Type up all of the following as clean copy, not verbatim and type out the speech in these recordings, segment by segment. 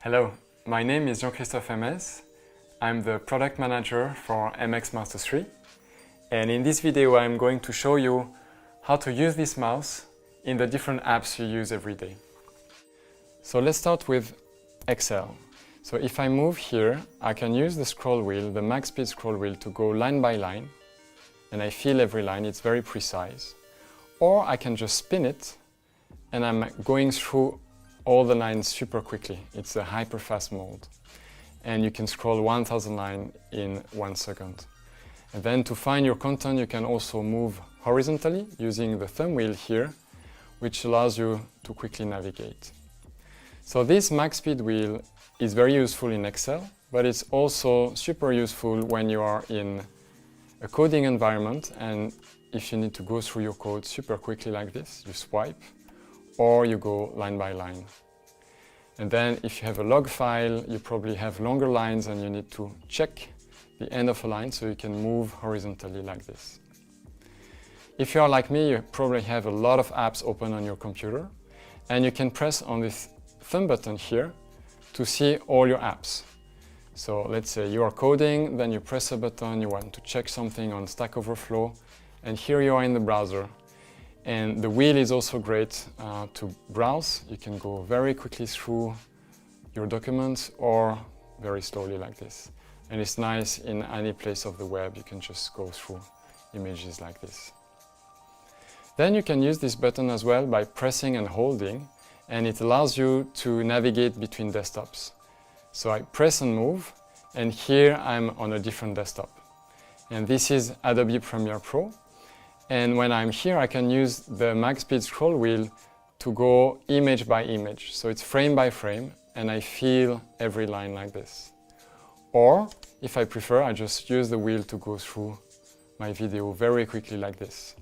Hello, my name is Jean-Christophe Hermes. I'm the product manager for MX Master 3. And in this video I'm going to show you how to use this mouse in the different apps you use every day. So let's start with Excel. So if I move here, I can use the scroll wheel, the max speed scroll wheel, to go line by line. And I feel every line, it's very precise. Or I can just spin it and I'm going through all the lines super quickly. It's a hyper fast mode. And you can scroll 1000 lines in 1 second. And then to find your content, you can also move horizontally using the thumb wheel here, which allows you to quickly navigate. So this max speed wheel is very useful in Excel, but it's also super useful when you are in a coding environment and if you need to go through your code super quickly like this, you swipe, or you go line by line. And then if you have a log file, you probably have longer lines and you need to check the end of a line so you can move horizontally like this. If you are like me, you probably have a lot of apps open on your computer and you can press on this thumb button here to see all your apps. So let's say you are coding, then you press a button, you want to check something on Stack Overflow, and here you are in the browser. And the wheel is also great to browse. You can go very quickly through your documents or very slowly like this. And it's nice in any place of the web, you can just go through images like this. Then you can use this button as well by pressing and holding, and it allows you to navigate between desktops. So I press and move, and here I'm on a different desktop. And this is Adobe Premiere Pro. And when I'm here, I can use the max speed scroll wheel to go image by image. So it's frame by frame, and I feel every line like this. Or, if I prefer, I just use the wheel to go through my video very quickly like this.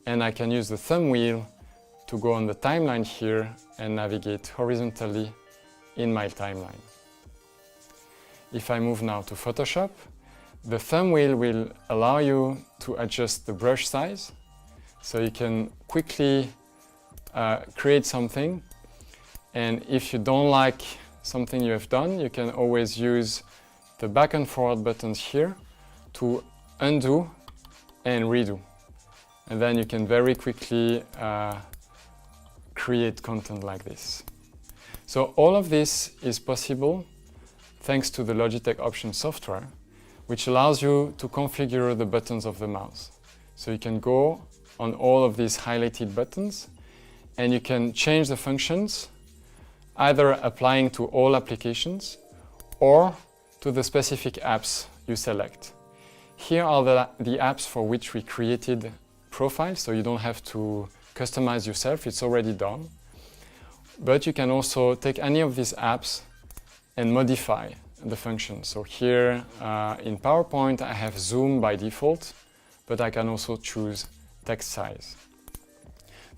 And I can use the thumb wheel to go on the timeline here and navigate horizontally in my timeline. If I move now to Photoshop, the thumb wheel will allow you to adjust the brush size, so you can quickly create something. And if you don't like something you have done, you can always use the back and forward buttons here to undo and redo. And then you can very quickly create content like this. So all of this is possible thanks to the Logitech Options software, which allows you to configure the buttons of the mouse. So you can go on all of these highlighted buttons and you can change the functions, either applying to all applications or to the specific apps you select. Here are the apps for which we created profiles, so you don't have to customize yourself, it's already done. But you can also take any of these apps and modify the function. So here in PowerPoint I have zoom by default, but I can also choose text size.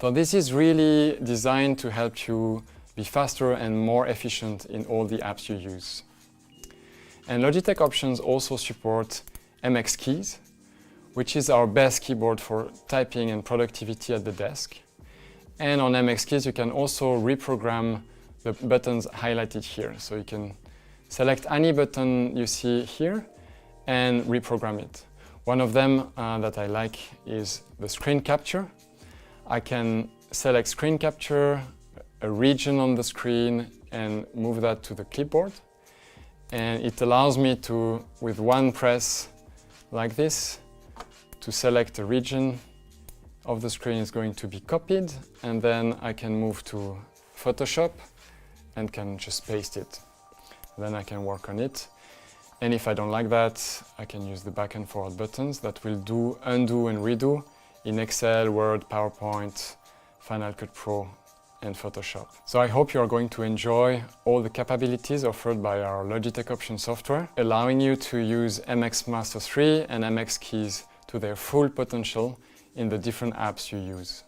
So this is really designed to help you be faster and more efficient in all the apps you use. And Logitech Options also support MX Keys, which is our best keyboard for typing and productivity at the desk. And on MX Keys you can also reprogram the buttons highlighted here. So you can select any button you see here and reprogram it. One of them that I like is the screen capture. I can select screen capture, a region on the screen, and move that to the clipboard. And it allows me to, with one press like this, to select a region of the screen is going to be copied, and then I can move to Photoshop and can just paste it. Then I can work on it. And if I don't like that, I can use the back and forward buttons that will do undo and redo in Excel, Word, PowerPoint, Final Cut Pro, and Photoshop. So I hope you are going to enjoy all the capabilities offered by our Logitech Options software, allowing you to use MX Master 3 and MX Keys to their full potential in the different apps you use.